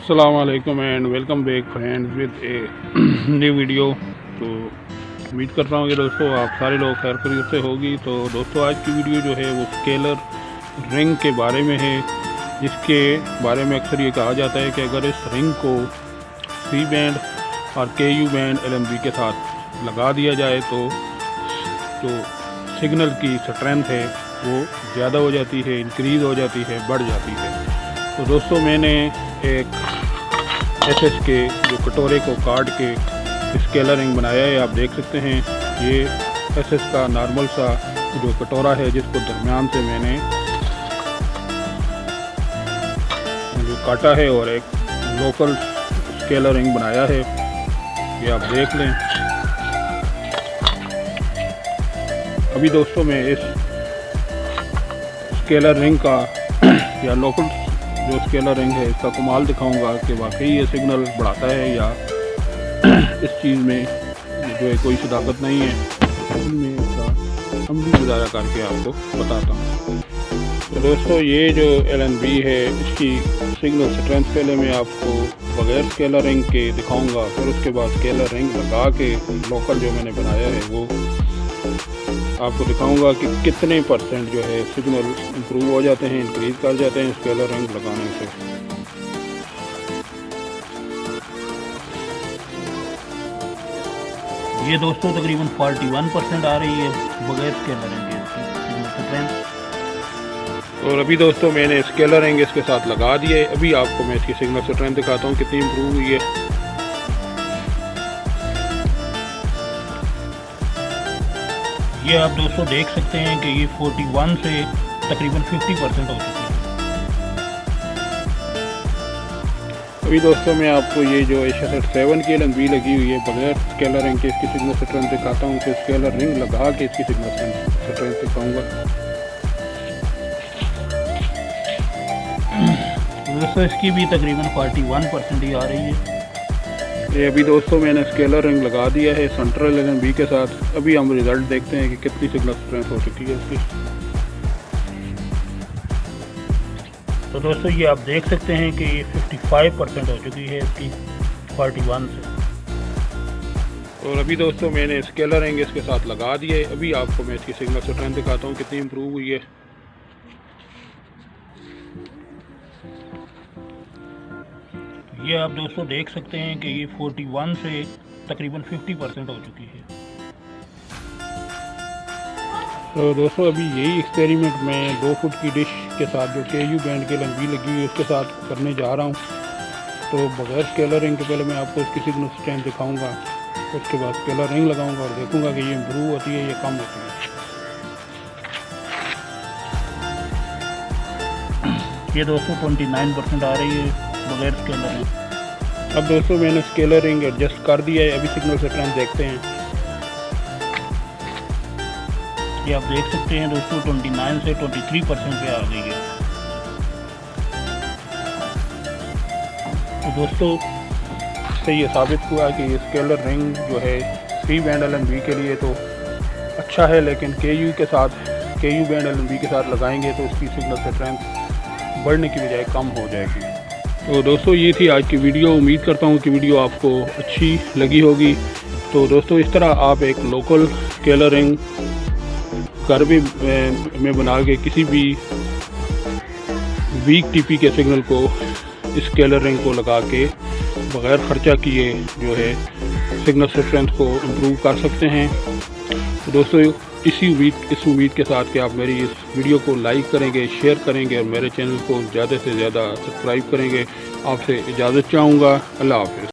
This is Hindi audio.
अस्सलाम वालेकुम and welcome back friends with a new video. तो उम्मीद करता हूँ कि दोस्तों आप सारे लोग खैर खैरियत से होगी। तो दोस्तों आज की वीडियो जो है वो स्केलर रिंग के बारे में है, जिसके बारे में अक्सर ये कहा जाता है कि अगर इस रिंग को सी बैंड और KU बैंड LMB के साथ लगा दिया जाए तो सिग्नल की स्ट्रेंथ है वो ज़्यादा हो जाती है, इंक्रीज़ हो जाती है, बढ़ जाती है। तो दोस्तों मैंने एक SS के जो कटोरे को काट के स्केलर रिंग बनाया है, आप देख सकते हैं। ये SS का नॉर्मल सा जो कटोरा है जिसको दरमियान से मैंने जो काटा है और एक लोकल स्केलर रिंग बनाया है, ये आप देख लें। अभी दोस्तों मैं इस स्केलर रिंग का या लोकल जो स्केलर रिंग है इसका कमाल दिखाऊंगा कि वाकई ये सिग्नल बढ़ाता है या इस चीज़ में जो है कोई सदाकत नहीं है। मैं इसका अमली गुजारा करके आपको बताता हूँ। तो दोस्तों ये जो LMB है इसकी सिग्नल स्ट्रेंथ पहले मैं आपको बगैर स्केलर रिंग के दिखाऊंगा, फिर उसके बाद स्केलर रिंग लगा के लोकल जो मैंने बनाया है वो आपको दिखाऊंगा कि कितने परसेंट जो है सिग्नल इंप्रूव हो जाते हैं, इंक्रीज़ कर जाते हैं स्केलर रिंग लगाने से। ये दोस्तों तकरीबन 41% आ रही है बगैर स्केलर रिंग के। और अभी दोस्तों मैंने स्केलर रिंग इसके साथ लगा दिए। अभी आपको मैं इसकी सिग्नल स्ट्रेंथ दिखाता हूँ कितनी इंप्रूव हुई है। ये आप दोस्तों देख सकते हैं कि ये 41 से तकरीबन 50% हो चुकी है। अभी दोस्तों मैं आपको ये जो HS7 की LMB लगी हुई है बगैर स्केलर रिंग के इसकी सिग्नल स्ट्रेंथ दिखाता हूँ, फिर स्केलर रिंग लगा के इसकी सिग्नल स्ट्रेंथ दिखाऊंगा। दोस्तों इसकी भी तकरीबन 41% ही आ रही है। ये अभी दोस्तों मैंने स्केलर रिंग लगा दिया है सेंट्रल LMB के साथ। अभी हम रिज़ल्ट देखते हैं कि कितनी सिग्नल स्ट्रेंथ हो चुकी है इसकी। तो दोस्तों ये आप देख सकते हैं कि ये 55% हो चुकी है इसकी 41 से। और अभी दोस्तों मैंने स्केलर रिंग इसके साथ लगा दिए। अभी आपको मैं इसकी सिग्नल स्ट्रेंथ दिखाता हूँ कितनी इम्प्रूव हुई है। ये आप दोस्तों देख सकते हैं कि ये 41 से तकरीबन 50% हो चुकी है। तो दोस्तों अभी यही एक्सपेरिमेंट मैं 2 फुट की डिश के साथ जो KU बैंड की LMB लगी हुई है उसके साथ करने जा रहा हूँ। तो बगैर स्केलर रिंग के पहले मैं आपको इसकी सिग्नल स्ट्रेंथ दिखाऊंगा, उसके बाद स्केलर रिंग लगाऊंगा और देखूंगा कि ये इम्प्रूव होती है या कम होती है। ये दोस्तों 29% आ रही है बगैर स्केलर रिंग। अब दोस्तों मैंने स्केलर रिंग एडजस्ट कर दिया है। अभी सिग्नल स्ट्रेंथ देखते हैं। ये आप देख सकते हैं दोस्तों 29 से 23% पे आ गई है। तो दोस्तों इससे ये साबित हुआ कि ये स्केलर रिंग जो है सी बैंड LMB के लिए तो अच्छा है, लेकिन KU बैंड LMB के साथ लगाएंगे तो उसकी सिग्नल स्ट्रेंथ बढ़ने की बजाय कम हो जाएगी। तो दोस्तों ये थी आज की वीडियो। उम्मीद करता हूँ कि वीडियो आपको अच्छी लगी होगी। तो दोस्तों इस तरह आप एक लोकल स्केलर रिंग घर में बना के किसी भी वीक TP के सिग्नल को स्केलर रिंग को लगा के बग़ैर ख़र्चा किए जो है सिग्नल स्ट्रेंथ को इम्प्रूव कर सकते हैं। तो दोस्तों इस उम्मीद के साथ कि आप मेरी इस वीडियो को लाइक करेंगे, शेयर करेंगे और मेरे चैनल को ज़्यादा से ज़्यादा सब्सक्राइब करेंगे, आपसे इजाज़त चाहूँगा। अल्लाह हाफ़िज़।